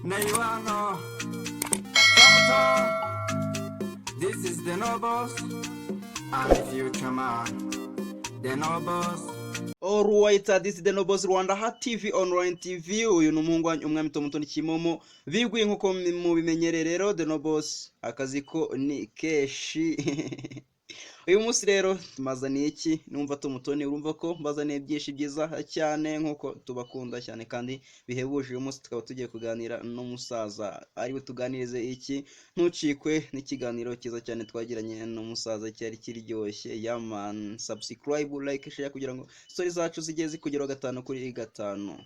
Neiwano, this is the Nobos. I'm the future man, the Nobos. Alright, this is the Nobos Rwanda Hat TV online TV. Uyu n'umuhungu wanyu umwami Mutoni Kimomo biguye nkuko mu bimenyere rero the Nobos akazi ko ni keshi. Uyu munsi rero tumazaniye iki? Numva Mutoni urumva ko mbazaniye byinshi byiza cyane nkuko tubakunda cyane kandi bihebuje. Uyu munsi tukaba tugiye kuganira n'umusaza ariwe tuganirize iki, ntucikwe n'ikiganiro cyiza cyane twagiranye n'umusaza cyari kiryoshye. Yaman, subscribe, like, share kugira ngo story zacu zijye zikugeraho 5 kuri 5.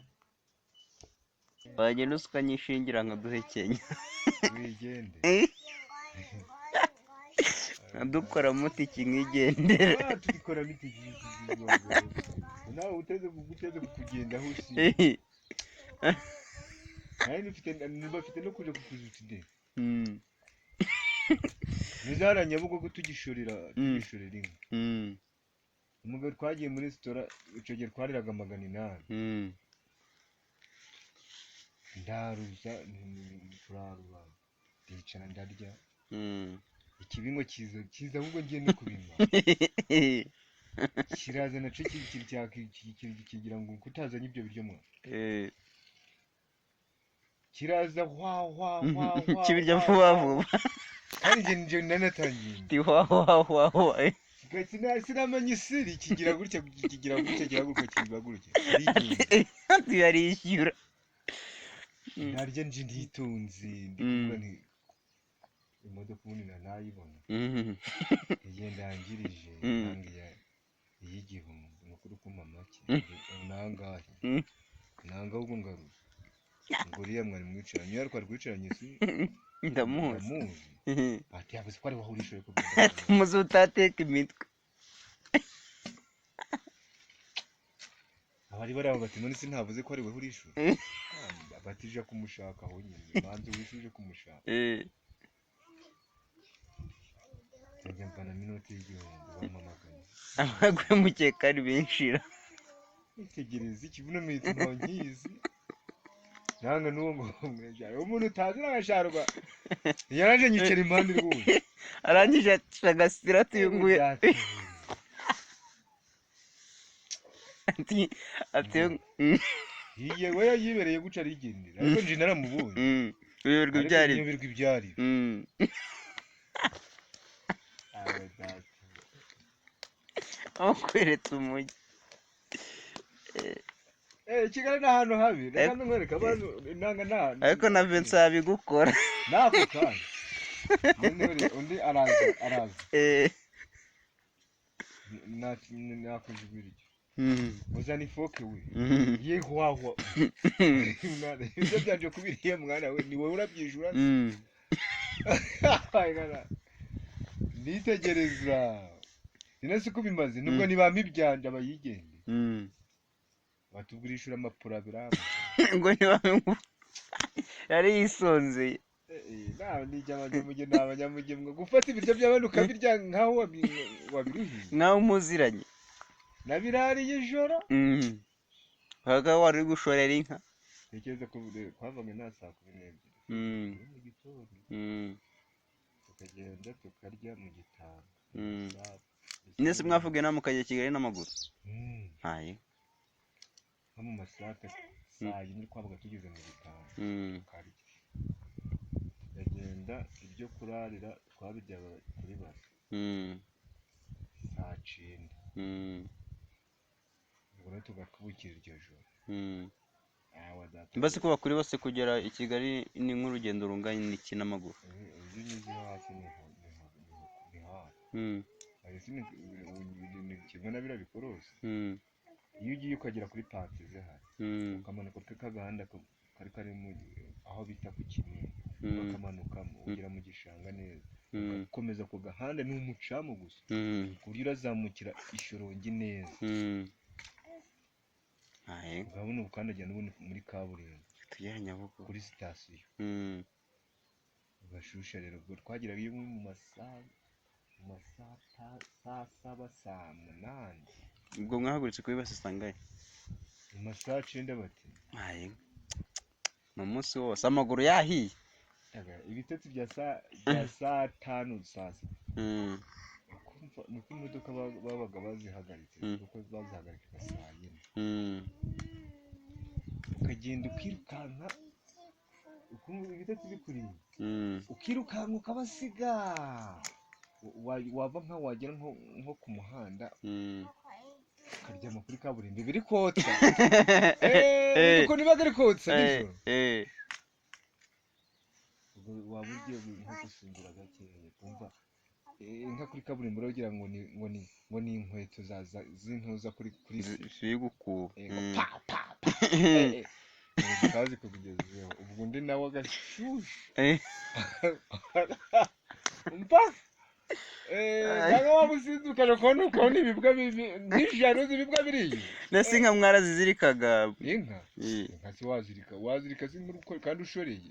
Bagenda usukanyishingira nka duhekenya wigende dukora muti kingigendera tukikora miti nawe uteze kugenda aho usi bafite no kuja kukuzutide nizara Nyabugogo tugishorera inka umugabo twagiye muri restaurant ico gihe twariraga 800 ndaruza turaruba ndicara ndarya ikibingo kiza ahubwo ngiye no kubima kiraza naco kigira ngo kutazanye ibyo biryo mwa kiraza hwa kibirya vuba kandi nje nanatangiye ti hwa sinamanye isiri kigira gutya kiba gutya yarishyura narya nje nditunze ndikuvuga nti imodoka ubundi nayibona igenda yangirije ntangiye y'igihumbi nukuri kuma make nanga ubwo ngaruza ngo riya mwari mwicaranye yari kwari kwicaranye si ndamuzi ati yavuze ko ari wahurishoye ko muzi utateka imitwe abari bari abo bati none se ntavuze ko ari wahurisho batije kumushaka aho nyine manze wishuje kumushaka njya mbana minota y'igihumbi bamamaganye abagwe mukeka ari benshira itegereza ikibuno mwita nkizi nanga nuwo ngo mwejaye umuntu utazi n'agasharwa yaraje nyicera impande rwose arangije agasira tuyunguye ati yiye we yibereye guca arigendera ariko nje naramubonye uyoberwa ibyari aho kweretse umujyi Kigali n'ahantu habi reka nkwereka abantu nanga ariko na Vincent abigukora nako kandi undi araza nakujibirije uzani foke we yehwahwa ibyo byanje kubiriye mwana we ni wowe urabyijura nitegereza ninasi kubimaze nubwo nibampa ibyanje abayigende batubwirishura amapura biraba ngo ntibamenye yari yisonzeye nawe nijya abanyamugenge gufata ibiryo by'abantu ukabirya nkaho wabiruhiye nkaho umuziranye nabirariye ijoro baga wari gushorera inka tekereza ko kwavanga nta saa 12 mu gitondo tukagenda tukarya mu gitanga nese mwavuge namukajya Kigali n'amaguru hayi mu masaka saa 4 twabaga tugeze mu gitanga tukarya yagenda ibyo kurarira twabijyaga kuri base saa 9 ubwo tugakubukira iryo joro mbese ko bakuri bose kugera i Kigali ni nk'urugendo runganye n'iki n'amaguru nizo hasi ni kibona birabikorose iyo ugiye ukagera kuri pante zihari ukamanuka kagahanda kari mu aho bita ku Kinini ukamanukamo ugera mu gishanga neza ukomeza ku gahanda ni umucamo gusa kuri urazamukira Ishorongi neza urabona ubukandagira n'ubundi muri kaburimbo tugera Nyabugogo kuri sitasiyo ugashusha rero ubwo twagiraga iyo mu masaha saa 7 saa 8 ubwo mwahagurutse kuri base sangaye mu masaha 9 bati mu munsi wose amaguru yahiye. ibitotsi bya saa 5 saa 6 nuko imodoka babaga bazihagaritse kuko bazihagarika saa 4 ukagenda ukirukanka ukumva ibitotsi bikuriye ukirukanka ukabasiga wava nka wagera nko ku muhanda ukaryama kuri kaburimbo biri kotsa uko nibaga ari kotsa nijoro waba ugiye nko gusinzira gakeya kumva inka kuri kaburimbo ugira ngo ni inkweto zintuza kuri zigukuba kazi kugezeho ubwo ndi nawe agashushu umva nanga wamusinzukana ukabona ibibwa n'ijana zibibwa biriye nese inka mwarazizirikaga inka si wazirika kandi ushoreye